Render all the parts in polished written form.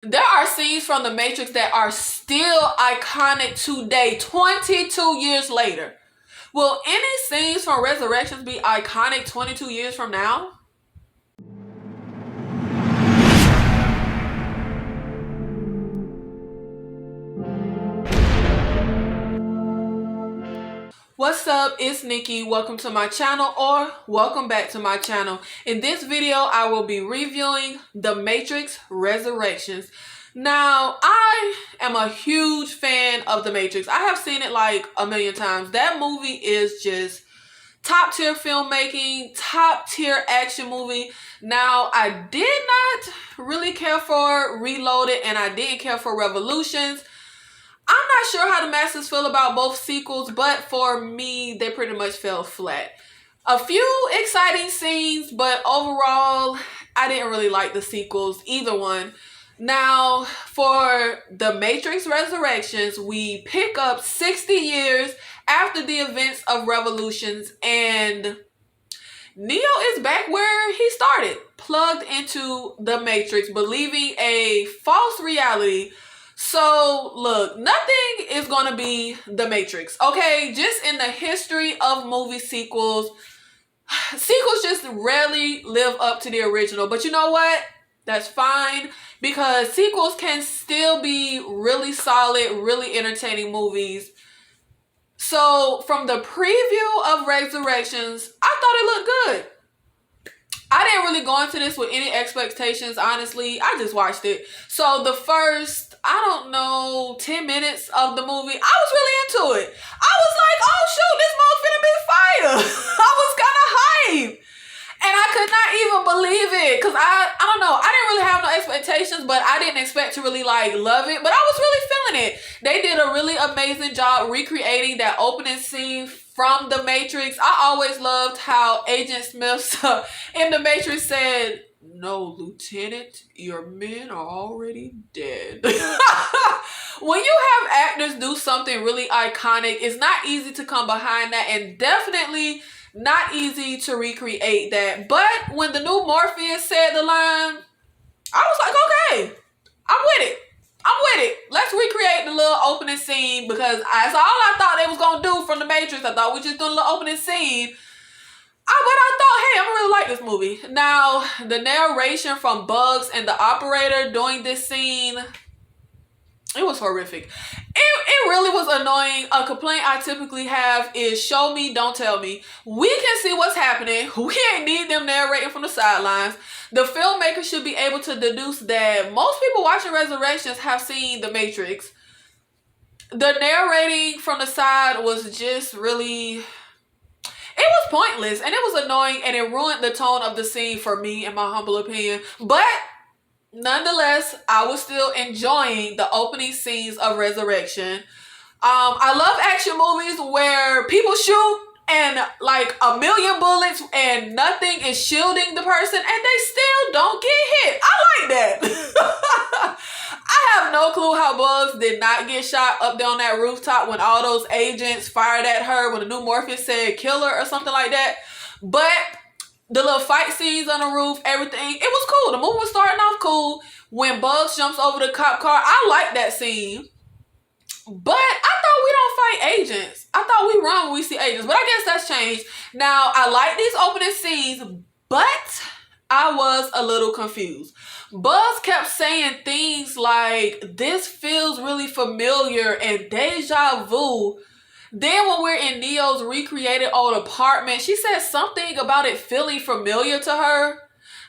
There are scenes from The Matrix that are still iconic today, 22 years later. Will any scenes from Resurrections be iconic 22 years from now? What's up? It's Nikki. Welcome to my channel, or welcome back to my channel. In this video, I will be reviewing The Matrix Resurrections. Now, I am a huge fan of The Matrix. I have seen it like a million times. That movie is just top tier filmmaking, top tier action movie. Now, I did not really care for Reloaded, and I didn't care for Revolutions. I'm not sure how the masses feel about both sequels, but for me, they pretty much fell flat. A few exciting scenes, but overall, I didn't really like the sequels, either one. Now, for The Matrix Resurrections, we pick up 60 years after the events of Revolutions, and Neo is back where he started, plugged into the Matrix, believing a false reality. So, look, nothing is going to be The Matrix, okay? Just in the history of movie sequels, sequels just rarely live up to the original. But you know what? That's fine, because sequels can still be really solid, really entertaining movies. So, from the preview of Resurrections, I thought it looked good. I didn't really go into this with any expectations, honestly. I just watched it. So the first, I don't know, 10 minutes of the movie, I was really into it. I was like, oh shoot, this movie finna be fire. I was kind of hyped. And I could not even believe it. Because I don't know, I didn't really have no expectations, but I didn't expect to really like love it. But I was really feeling it. They did a really amazing job recreating that opening scene from The Matrix. I always loved how Agent Smith in The Matrix said, "No, Lieutenant, your men are already dead." When you have actors do something really iconic, it's not easy to come behind that, and definitely not easy to recreate that. But when the new Morpheus said the line, I was like, okay, I'm with it. I'm with it. Let's recreate the little opening scene, because that's all I thought they was going to do from The Matrix. I thought we just doing a little opening scene. But I thought, hey, I really like this movie. Now, the narration from Bugs and the operator doing this scene, it was horrific. It really was annoying. A complaint I typically have is show me, don't tell me. We can see what's happening. We ain't need them narrating from the sidelines. The filmmaker should be able to deduce that most people watching Resurrections have seen The Matrix. The narrating from the side was just really, it was pointless, and it was annoying, and it ruined the tone of the scene for me, in my humble opinion. But nonetheless, I was still enjoying the opening scenes of Resurrection. I love action movies where people shoot and like a million bullets and nothing is shielding the person and they still don't get hit. I like that. I have no clue how Bugs did not get shot up there on that rooftop when all those agents fired at her when the new Morpheus said kill her or something like that. But the little fight scenes on the roof, everything, it was cool. The movie was starting off cool. When Bugs jumps over the cop car, I like that scene. But I thought we don't fight agents. I thought we run when we see agents. But I guess that's changed. Now, I like these opening scenes, but I was a little confused. Bugs kept saying things like, this feels really familiar and deja vu. Then when we're in Neo's recreated old apartment, she said something about it feeling familiar to her.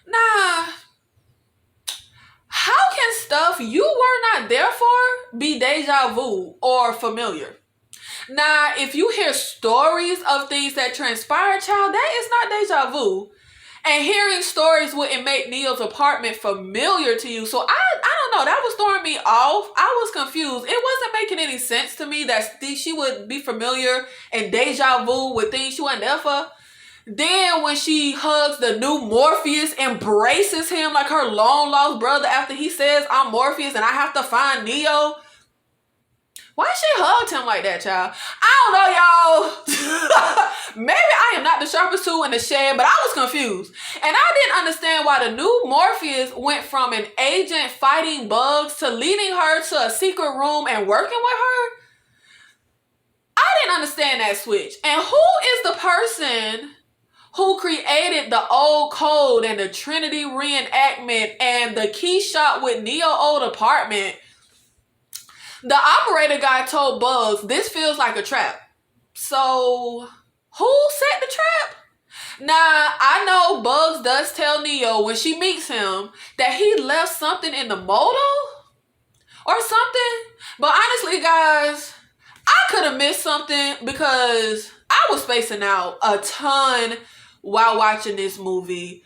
Nah. How can stuff you were not there for be deja vu or familiar? Now, if you hear stories of things that transpired, child, that is not deja vu. And hearing stories wouldn't make Neo's apartment familiar to you. So I don't know. That was throwing me off. I was confused. It wasn't making any sense to me that she would be familiar and deja vu with things she wasn't there for. Then when she hugs the new Morpheus, embraces him like her long lost brother after he says, I'm Morpheus and I have to find Neo. Why she hugged him like that, child? I don't know, y'all. Maybe I am not the sharpest tool in the shed, but I was confused. And I didn't understand why the new Morpheus went from an agent fighting bugs to leading her to a secret room and working with her. I didn't understand that switch. And who is the person who created the old code and the Trinity reenactment and the key shot with Neo old apartment? The operator guy told Bugs, this feels like a trap. So, who set the trap? Now, I know Bugs does tell Neo when she meets him that he left something in the motor or something. But honestly, guys, I could have missed something because I was spacing out a ton while watching this movie.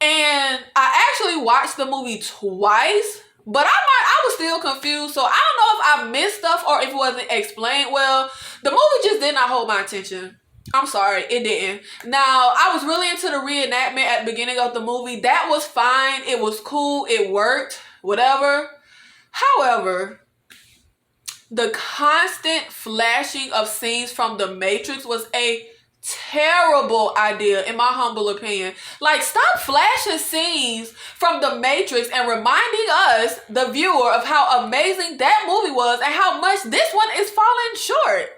And I actually watched the movie twice. But I was still confused, so I don't know if I missed stuff or if it wasn't explained well. The movie just did not hold my attention. I'm sorry, it didn't. Now, I was really into the reenactment at the beginning of the movie. That was fine. It was cool. It worked. Whatever. However, the constant flashing of scenes from The Matrix was a terrible idea, in my humble opinion. Like, stop flashing scenes from The Matrix and reminding us, the viewer, of how amazing that movie was and how much this one is falling short.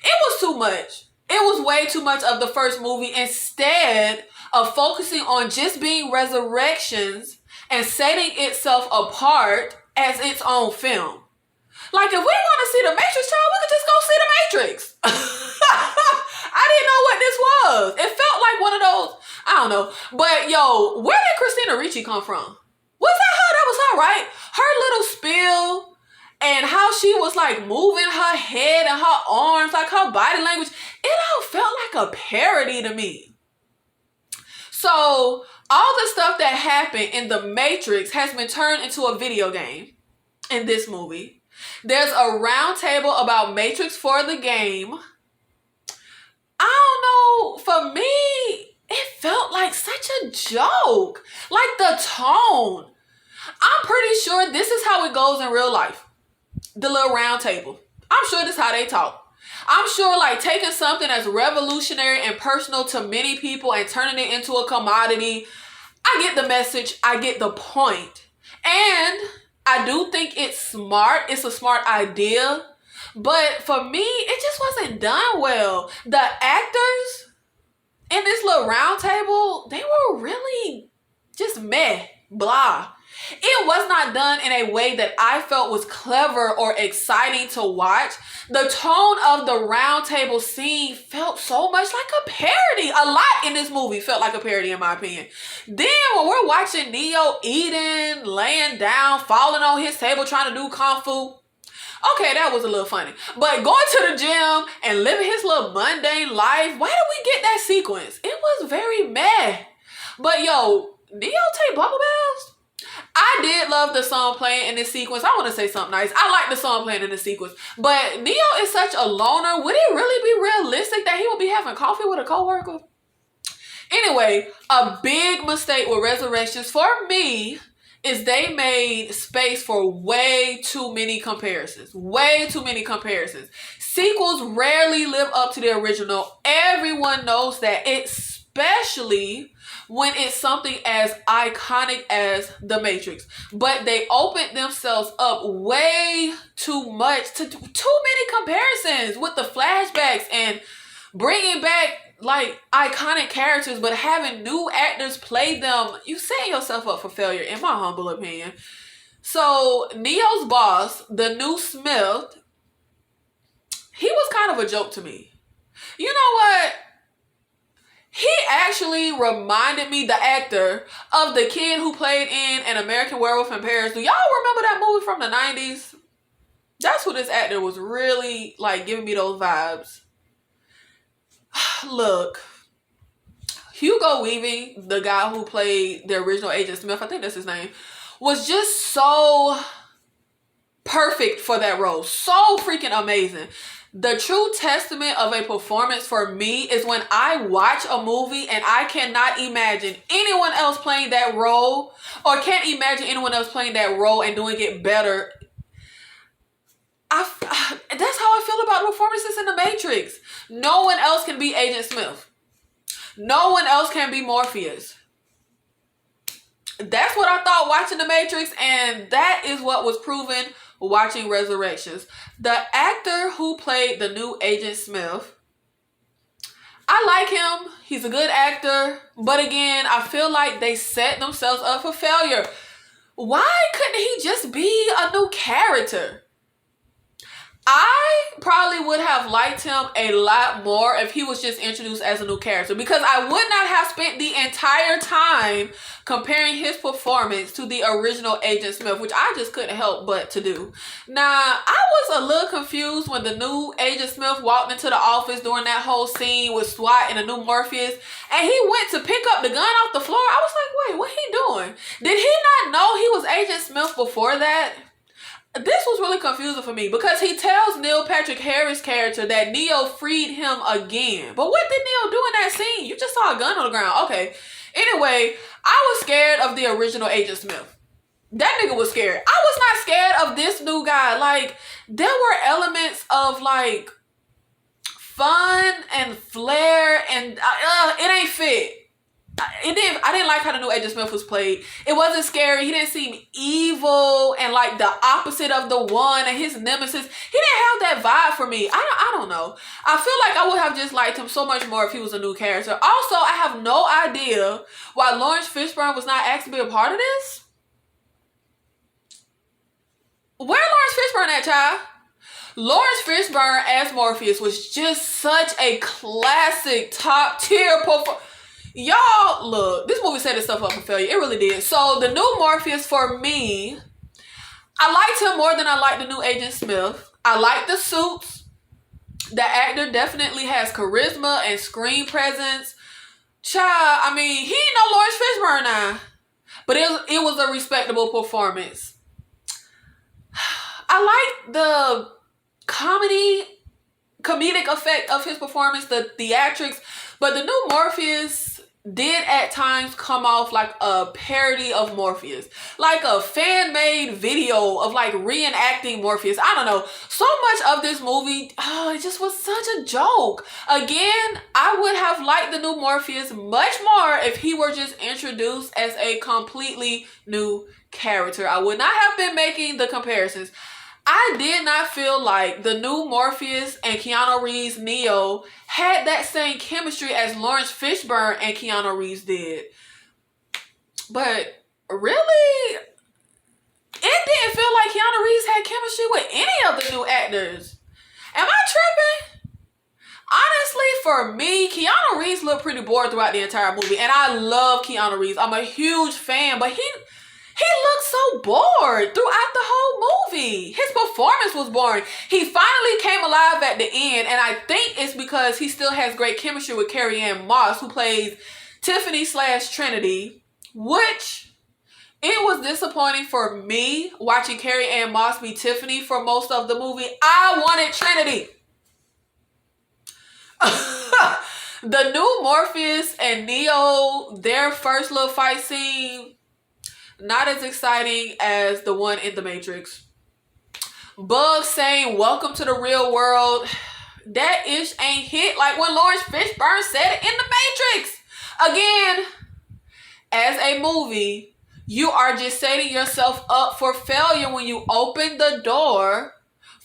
It was too much. It was way too much of the first movie instead of focusing on just being resurrections and setting itself apart as its own film. Like, if we want to see The Matrix, child, we could just go see The Matrix. I didn't know what this was. It felt like one of those, I don't know. But, yo, where did Christina Ricci come from? Was that her? That was her, right? Her little spill and how she was, like, moving her head and her arms, like her body language. It all felt like a parody to me. So, all the stuff that happened in The Matrix has been turned into a video game in this movie. There's a round table about Matrix for the game. I don't know, for me, it felt like such a joke. Like the tone. I'm pretty sure this is how it goes in real life. The little round table. I'm sure this is how they talk. I'm sure like taking something that's revolutionary and personal to many people and turning it into a commodity. I get the message. I get the point. And I do think it's smart. It's a smart idea. But for me, it just wasn't done well. The actors in this little round table, they were really just meh, blah. It was not done in a way that I felt was clever or exciting to watch. The tone of the round table scene felt so much like a parody. A lot in this movie felt like a parody, in my opinion. Then when we're watching Neo eating, laying down, falling on his table, trying to do kung fu, okay, that was a little funny. But going to the gym and living his little mundane life, why did we get that sequence? It was very meh. But yo, Neo take bubble baths? I did love the song playing in this sequence. I want to say something nice. I like the song playing in this sequence. But Neo is such a loner. Would it really be realistic that he would be having coffee with a coworker? Anyway, a big mistake with Resurrections for me is they made space for way too many comparisons. Way too many comparisons. Sequels rarely live up to the original. Everyone knows that, especially when it's something as iconic as The Matrix. But they opened themselves up way too much to too many comparisons with the flashbacks and bringing back like iconic characters, but having new actors play them. You setting yourself up for failure, in my humble opinion. So Neo's boss, the new Smith, he was kind of a joke to me. You know what? He actually reminded me, the actor, of the kid who played in An American Werewolf in Paris. Do y'all remember that movie from the 90s? That's who this actor was really like giving me those vibes. Look, Hugo Weaving, the guy who played the original Agent Smith, I think that's his name, was just so perfect for that role. So freaking amazing. The true testament of a performance for me is when I watch a movie and I cannot imagine anyone else playing that role, or can't imagine anyone else playing that role and doing it better. That's how I feel about the performances in The Matrix. No one else can be Agent Smith. No one else can be Morpheus. That's what I thought watching The Matrix, and that is what was proven watching Resurrections. The actor who played the new Agent Smith, I like him. He's a good actor. But again, I feel like they set themselves up for failure. Why couldn't he just be a new character? I probably would have liked him a lot more if he was just introduced as a new character, because I would not have spent the entire time comparing his performance to the original Agent Smith, which I just couldn't help but to do. Now, I was a little confused when the new Agent Smith walked into the office during that whole scene with SWAT and the new Morpheus, and he went to pick up the gun off the floor. I was like, wait, what he doing? Did he not know he was Agent Smith before that? This was really confusing for me, because he tells Neil Patrick Harris' character that Neo freed him again. But what did Neo do in that scene? You just saw a gun on the ground. Okay. Anyway, I was scared of the original Agent Smith. That nigga was scared. I was not scared of this new guy. Like, there were elements of like fun and flair, and it ain't fit. I didn't like how the new Agent Smith was played. It wasn't scary. He didn't seem evil and like the opposite of the one and his nemesis. He didn't have that vibe for me. I don't know. I feel like I would have just liked him so much more if he was a new character. Also, I have no idea why Lawrence Fishburne was not asked to be a part of this. Where Lawrence Fishburne at, child? Lawrence Fishburne as Morpheus was just such a classic top tier performance. Y'all, look, this movie set itself up for failure. It really did. So the new Morpheus, for me, I liked him more than I liked the new Agent Smith. I like the suits. The actor definitely has charisma and screen presence. Child, I mean, he ain't no Lawrence Fishburne now. But it was a respectable performance. I like the comedic effect of his performance, the theatrics. But the new Morpheus did at times come off like a parody of Morpheus. Like a fan-made video of like reenacting Morpheus. I don't know. So much of this movie, it just was such a joke. Again, I would have liked the new Morpheus much more if he were just introduced as a completely new character. I would not have been making the comparisons. I did not feel like the new Morpheus and Keanu Reeves' Neo had that same chemistry as Lawrence Fishburne and Keanu Reeves did. But really, it didn't feel like Keanu Reeves had chemistry with any of the new actors. Am I tripping? Honestly, for me, Keanu Reeves looked pretty bored throughout the entire movie. And I love Keanu Reeves. I'm a huge fan, but he looked so bored throughout the whole movie. His performance was boring. He finally came alive at the end, and I think it's because he still has great chemistry with Carrie-Anne Moss, who plays Tiffany/Trinity, which it was disappointing for me watching Carrie-Anne Moss be Tiffany for most of the movie. I wanted Trinity. The new Morpheus and Neo, their first little fight scene, not as exciting as the one in The Matrix. Bugs saying, "Welcome to the real world." That ish ain't hit like when Lawrence Fishburne said it in The Matrix. Again, as a movie, you are just setting yourself up for failure when you open the door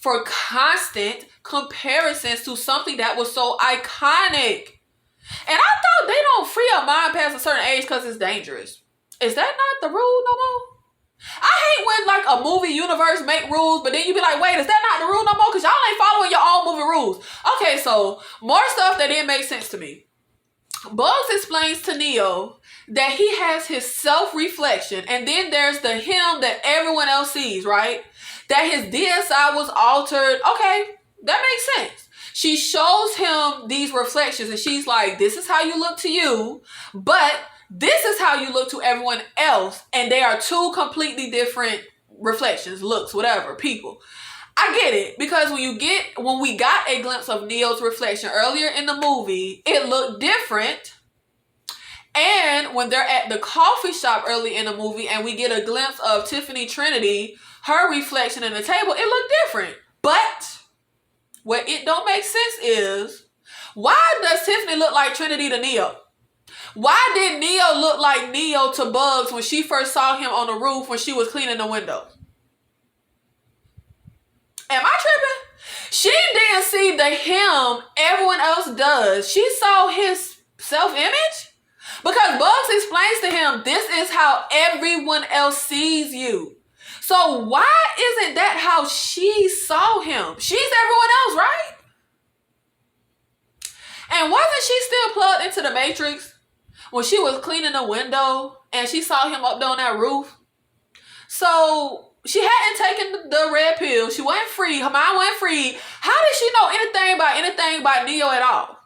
for constant comparisons to something that was so iconic. And I thought they don't free a mind past a certain age because it's dangerous. Is that not the rule no more? I hate when like a movie universe make rules, but then you be like, wait, is that not the rule no more? Because y'all ain't following your own movie rules. Okay, so more stuff that didn't make sense to me. Bugs explains to Neo that he has his self-reflection, and then there's the him that everyone else sees, right? That his DSI was altered. Okay, that makes sense. She shows him these reflections, and she's like, this is how you look to you, but this is how you look to everyone else, and they are two completely different reflections, looks, whatever, people. I get it, because when we got a glimpse of Neo's reflection earlier in the movie, it looked different. And when they're at the coffee shop early in the movie and we get a glimpse of Tiffany Trinity, her reflection in the table, it looked different. But what it don't make sense is, why does Tiffany look like Trinity to Neo? Why did Neo look like Neo to Bugs when she first saw him on the roof when she was cleaning the window? Am I tripping? She didn't see the him everyone else does. She saw his self-image. Because Bugs explains to him, this is how everyone else sees you. So why isn't that how she saw him? She's everyone else, right? And wasn't she still plugged into the Matrix when she was cleaning the window and she saw him up there on that roof? So she hadn't taken the red pill. She wasn't free. Her mind wasn't free. How did she know anything about Neo at all?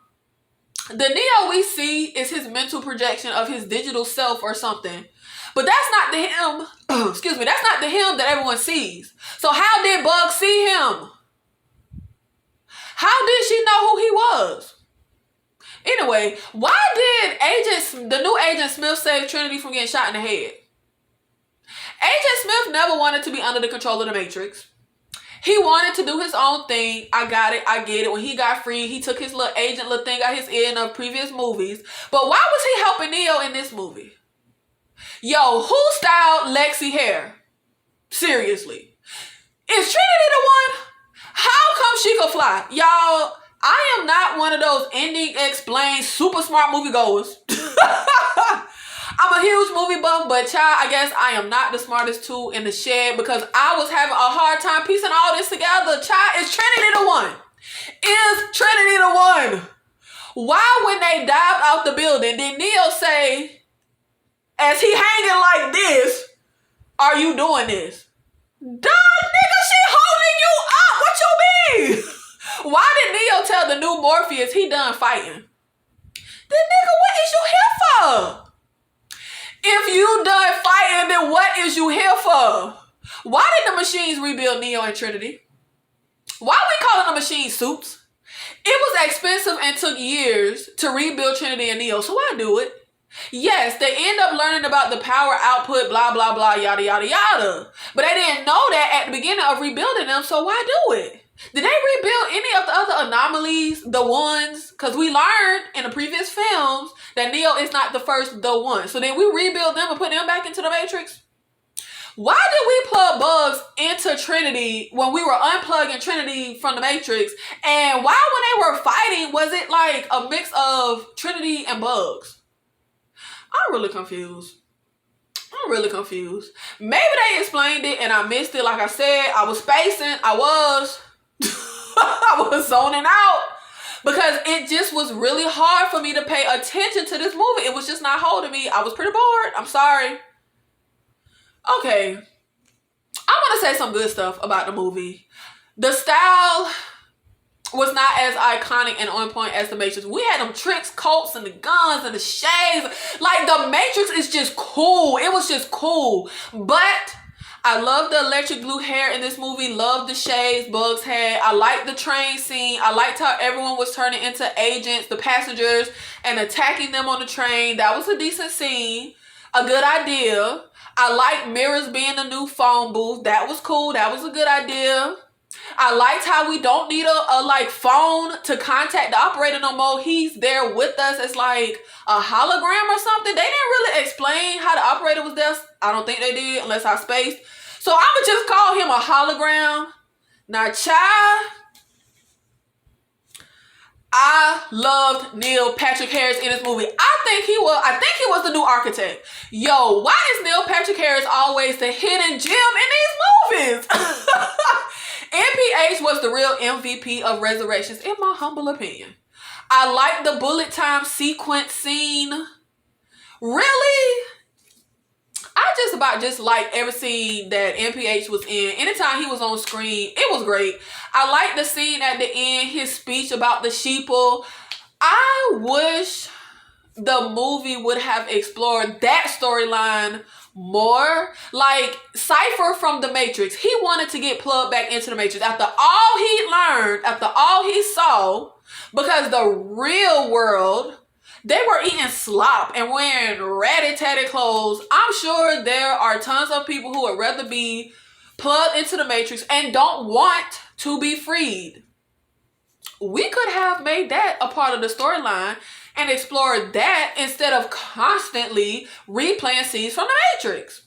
The Neo we see is his mental projection of his digital self or something. But that's not the him, excuse me, that's not the him that everyone sees. So how did Bugs see him? How did she know who he was? Anyway, why did the new Agent Smith save Trinity from getting shot in the head? Agent Smith never wanted to be under the control of the Matrix. He wanted to do his own thing. I got it. I get it. When he got free, he took his little agent little thing out his ear in the previous movies. But why was he helping Neo in this movie? Yo, who styled Lexi hair? Seriously. Is Trinity the one? How come she could fly? Y'all, I am not one of those ending explained super smart moviegoers. I'm a huge movie buff, but child, I guess I am not the smartest tool in the shed because I was having a hard time piecing all this together. Child, is Trinity the one? Is Trinity the one? Why, when they dived out the building, did Neo say, as he hanging like this, are you doing this? Duh, nigga, she holding you up. What you mean? Why did Neo tell the new Morpheus he done fighting? Then nigga, what is you here for? If you done fighting, then what is you here for? Why did the machines rebuild Neo and Trinity? Why are we calling the machines suits? It was expensive and took years to rebuild Trinity and Neo, so why do it? Yes, they end up learning about the power output, blah, blah, blah, yada, yada, yada. But they didn't know that at the beginning of rebuilding them, so why do it? Did they rebuild any of the other anomalies, the ones? Because we learned in the previous films that Neo is not the first the one. So then we rebuild them and put them back into the Matrix? Why did we plug Bugs into Trinity when we were unplugging Trinity from the Matrix? And why, when they were fighting, was it like a mix of Trinity and Bugs? I'm really confused. Maybe they explained it and I missed it. Like I said, I was spacing. I was zoning out because it just was really hard for me to pay attention to this movie. It was just not holding me. I was pretty bored. I'm sorry. Okay. I want to say some good stuff about the movie. The style was not as iconic and on point as the Matrix. We had them trench coats and the guns and the shades. Like, the Matrix is just cool. It was just cool. But I love the electric blue hair in this movie. Love the shades Bugs had. I liked the train scene. I liked how everyone was turning into agents, the passengers, and attacking them on the train. That was a decent scene. A good idea. I liked mirrors being the new phone booth. That was cool. That was a good idea. I liked how we don't need a phone to contact the operator no more. He's there with us. It's like a hologram or something. They didn't really explain how the operator was there. I don't think they did unless I spaced. So I'm going to just call him a hologram. Now, child, I loved Neil Patrick Harris in this movie. I think he was the new architect. Yo, why is Neil Patrick Harris always the hidden gem in these movies? NPH was the real MVP of Resurrections, in my humble opinion. I like the bullet time sequence scene. Really? I just like every scene that NPH was in. Anytime he was on screen, it was great. I like the scene at the end, his speech about the sheeple. I wish the movie would have explored that storyline more. Like Cypher from the Matrix, he wanted to get plugged back into the Matrix after all he learned, after all he saw, because the real world, they were eating slop and wearing ratty-tatty clothes. I'm sure there are tons of people who would rather be plugged into the Matrix and don't want to be freed. We could have made that a part of the storyline and explored that instead of constantly replaying scenes from the Matrix.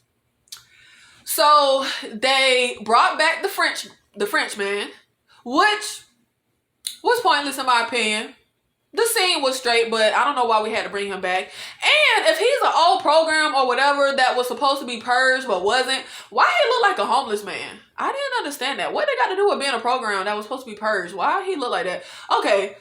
So they brought back the Frenchman, which was pointless in my opinion. The scene was straight, but I don't know why we had to bring him back. And if he's an old program or whatever that was supposed to be purged but wasn't, why he look like a homeless man? I didn't understand that. What they got to do with being a program that was supposed to be purged? Why he look like that? Okay,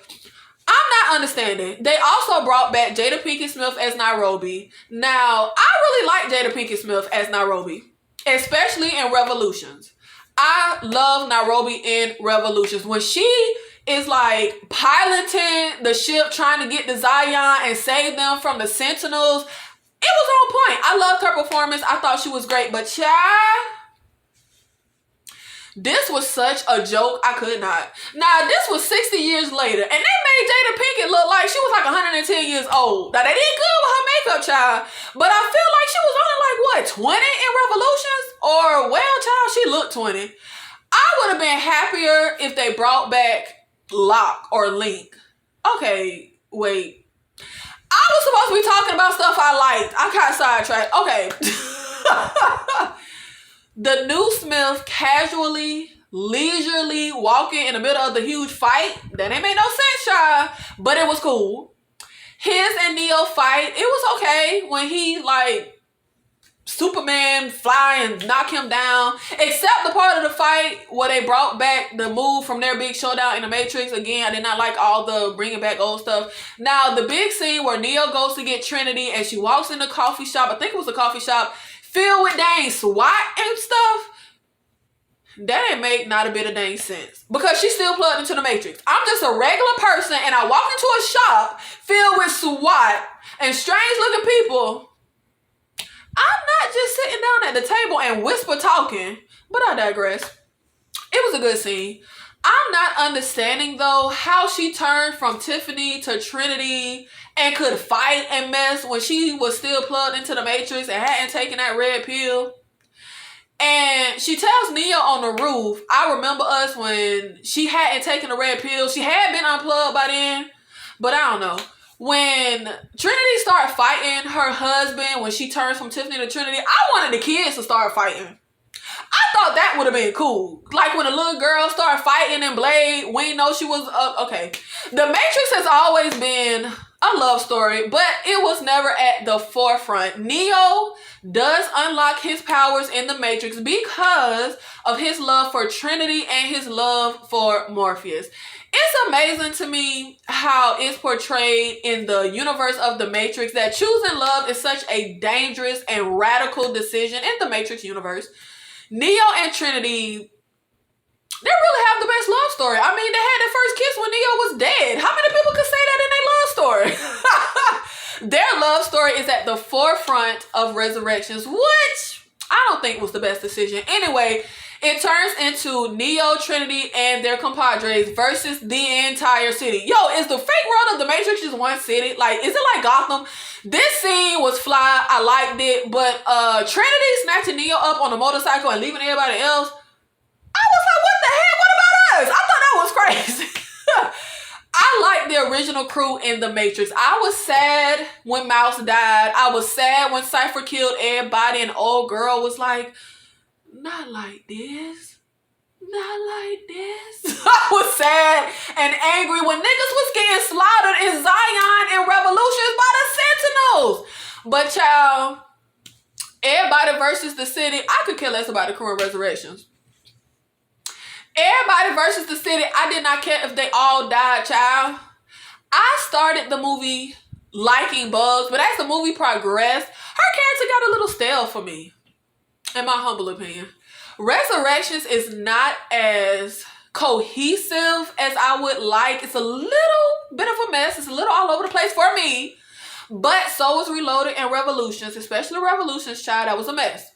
I'm not understanding. They also brought back Jada Pinkett Smith as Nairobi. Now, I really like Jada Pinkett Smith as Nairobi, especially in Revolutions. I love Nairobi in Revolutions. When she is like piloting the ship trying to get to Zion and save them from the Sentinels, it was on point. I loved her performance. I thought she was great. But child, this was such a joke. I could not. Now, this was 60 years later, and they made Jada Pinkett look like she was like 110 years old. Now, they did good with her makeup, child, but I feel like she was only like, what, 20 in Revolutions? Or, well, child, she looked 20. I would have been happier if they brought back Locke or Link. Okay, wait. I was supposed to be talking about stuff I liked. I got sidetracked. Okay. The new Smith casually, leisurely walking in the middle of the huge fight. That ain't made no sense, y'all. But it was cool. His and Neo fight, it was okay when he like Superman fly and knock him down. Except the part of the fight where they brought back the move from their big showdown in the Matrix. Again, I did not like all the bringing back old stuff. Now, the big scene where Neo goes to get Trinity and she walks in the coffee shop. I think it was a coffee shop filled with dang SWAT and stuff. That didn't make not a bit of dang sense. Because she's still plugged into the Matrix. I'm just a regular person and I walk into a shop filled with SWAT and strange looking people. I'm not just sitting down at the table and whisper talking, but I digress. It was a good scene. I'm not understanding though how she turned from Tiffany to Trinity and could fight and mess when she was still plugged into the Matrix and hadn't taken that red pill. And she tells Neo on the roof, I remember us when she hadn't taken the red pill. She had been unplugged by then, but I don't know. When Trinity started fighting her husband, when she turns from Tiffany to Trinity, I wanted the kids to start fighting. I thought that would have been cool. Like when a little girl started fighting in Blade, we know she was, okay. The Matrix has always been a love story, but it was never at the forefront. Neo does unlock his powers in the Matrix because of his love for Trinity and his love for Morpheus. It's amazing to me how it's portrayed in the universe of the Matrix that choosing love is such a dangerous and radical decision in the Matrix universe. Neo and Trinity, they really have the best love story. I mean, they had their first kiss when Neo was dead. How many people could say that in their love story? Their love story is at the forefront of Resurrections, which I don't think was the best decision. Anyway, it turns into Neo, Trinity, and their compadres versus the entire city. Yo, is the fake world of the Matrix just one city? Like, is it like Gotham? This scene was fly. I liked it. But Trinity snatching Neo up on a motorcycle and leaving everybody else, I was like, what the heck? What about us? I thought that was crazy. I like the original crew in the Matrix. I was sad when Mouse died. I was sad when Cypher killed everybody and old girl was like, not like this. Not like this. I was sad and angry when niggas was getting slaughtered in Zion and Revolutions by the Sentinels. But y'all, everybody versus the city. I could care less about the crew of Resurrections. Everybody versus the city. I did not care if they all died, child. I started the movie liking Bugs, but as the movie progressed, her character got a little stale for me, in my humble opinion. Resurrections is not as cohesive as I would like. It's a little bit of a mess. It's a little all over the place for me. But so is Reloaded and Revolutions, especially Revolutions, child. That was a mess.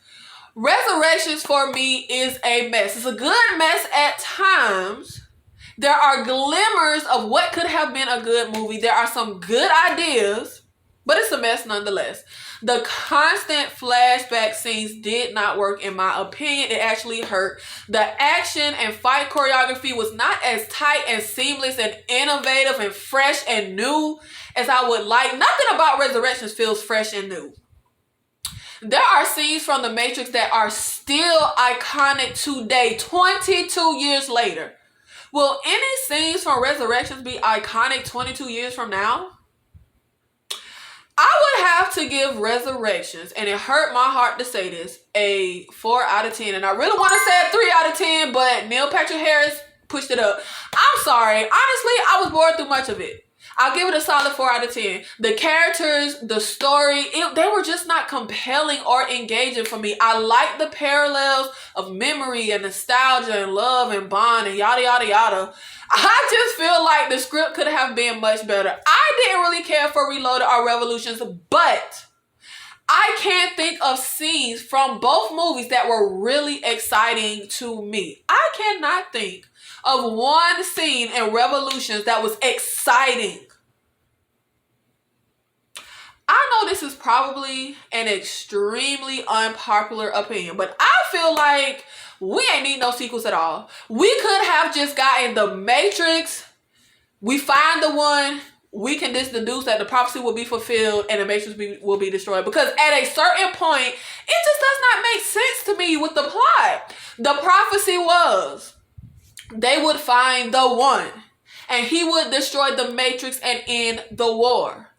Resurrections for me is a mess. It's a good mess at times. There are glimmers of what could have been a good movie. There are some good ideas. But it's a mess nonetheless. The constant flashback scenes did not work in my opinion. It actually hurt. The action and fight choreography was not as tight and seamless and innovative and fresh and new as I would like. Nothing about Resurrections feels fresh and new. There are scenes from The Matrix that are still iconic today, 22 years later. Will any scenes from Resurrections be iconic 22 years from now? I would have to give Resurrections, and it hurt my heart to say this, a 4 out of 10. And I really want to say a 3 out of 10, but Neil Patrick Harris pushed it up. I'm sorry. Honestly, I was bored through much of it. I'll give it a solid 4 out of 10. The characters, the story, they were just not compelling or engaging for me. I like the parallels of memory and nostalgia and love and bond and yada, yada, yada. I just feel like the script could have been much better. I didn't really care for Reloaded or Revolutions, but I can't think of scenes from both movies that were really exciting to me. I cannot think of one scene in Revolutions that was exciting. I know this is probably an extremely unpopular opinion, but I feel like we ain't need no sequels at all. We could have just gotten The Matrix. We find the one. We can just deduce that the prophecy will be fulfilled and the Matrix will be destroyed. Because at a certain point, it just does not make sense to me with the plot. The prophecy was they would find the one and he would destroy the Matrix and end the war.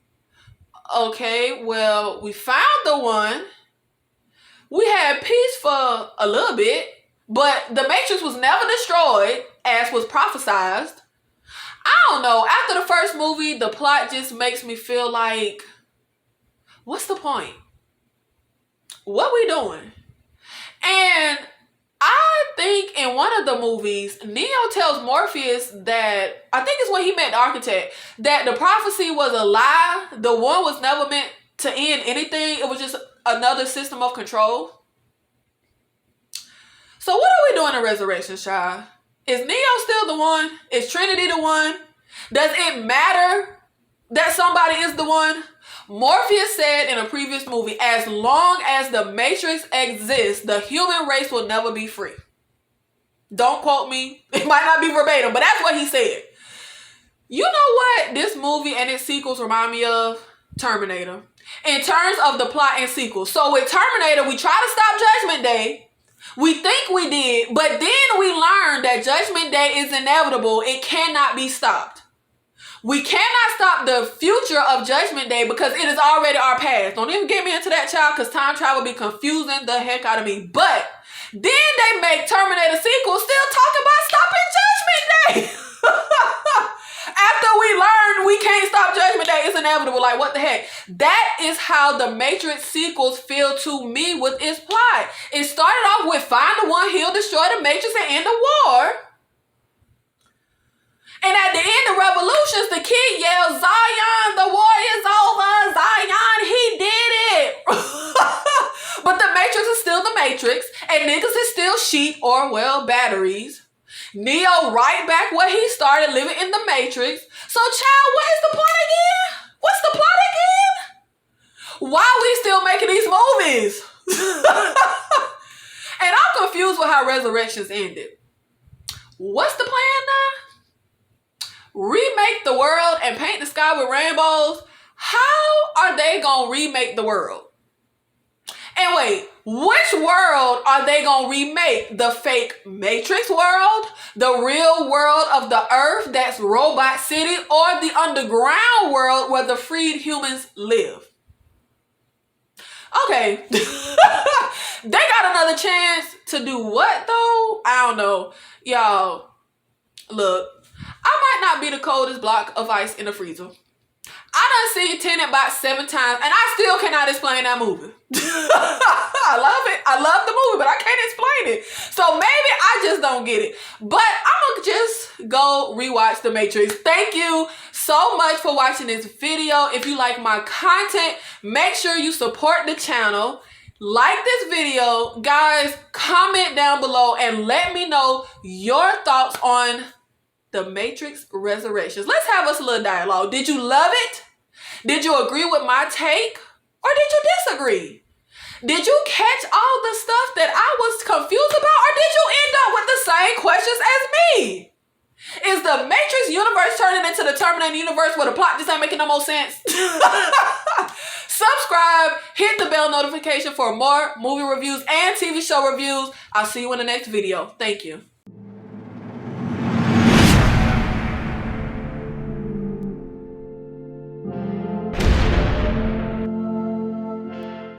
Okay, well, we found the one. We had peace for a little bit, but the Matrix was never destroyed as was prophesized. I don't know. After the first movie, the plot just makes me feel like, what's the point? What we doing? And I think in one of the movies, Neo tells Morpheus that, I think it's when he met the architect, that the prophecy was a lie. The one was never meant to end anything. It was just another system of control. So what are we doing in Resurrection, child? Is Neo still the one? Is Trinity the one? Does it matter that somebody is the one? Morpheus said in a previous movie, as long as the Matrix exists, the human race will never be free. Don't quote me. It might not be verbatim, but that's what he said. You know what this movie and its sequels remind me of? Terminator. In terms of the plot and sequels. So with Terminator, we try to stop Judgment Day. We think we did, but then we learned that Judgment Day is inevitable. It cannot be stopped. We cannot stop the future of Judgment Day because it is already our past. Don't even get me into that, child, because time travel be confusing the heck out of me. But then they make Terminator sequel still talking about stopping Judgment Day. After we learned we can't stop Judgment Day, it's inevitable. Like, what the heck? That is how the Matrix sequels feel to me with its plot. It started off with find the one, he'll destroy the Matrix and end the war. And at the end of Revolutions, the kid yells, Zion, the war is over. Zion, he did it. But the Matrix is still the Matrix. And niggas is still sheep or, well, batteries. Neo right back where he started living in the Matrix. So, child, what is the point again? What's the plot again? Why are we still making these movies? And I'm confused with how Resurrections ended. What's the plan now? Remake the world and paint the sky with rainbows? How are they gonna remake the world? And wait, which world are they gonna remake? The fake Matrix world? The real world of the Earth that's Robot City? Or the underground world where the freed humans live? Okay. They got another chance to do what though? I don't know. Y'all, look. I might not be the coldest block of ice in the freezer. I done seen Tenet about 7 times and I still cannot explain that movie. I love it. I love the movie, but I can't explain it. So maybe I just don't get it. But I'm gonna just go rewatch The Matrix. Thank you so much for watching this video. If you like my content, make sure you support the channel. Like this video. Guys, comment down below and let me know your thoughts on The Matrix Resurrections. Let's have us a little dialogue. Did you love it? Did you agree with my take or did you disagree? Did you catch all the stuff that I was confused about or did you end up with the same questions as me? Is the Matrix universe turning into the Terminator universe where the plot just ain't making no more sense? Subscribe, hit the bell notification for more movie reviews and TV show reviews. I'll see you in the next video. Thank you.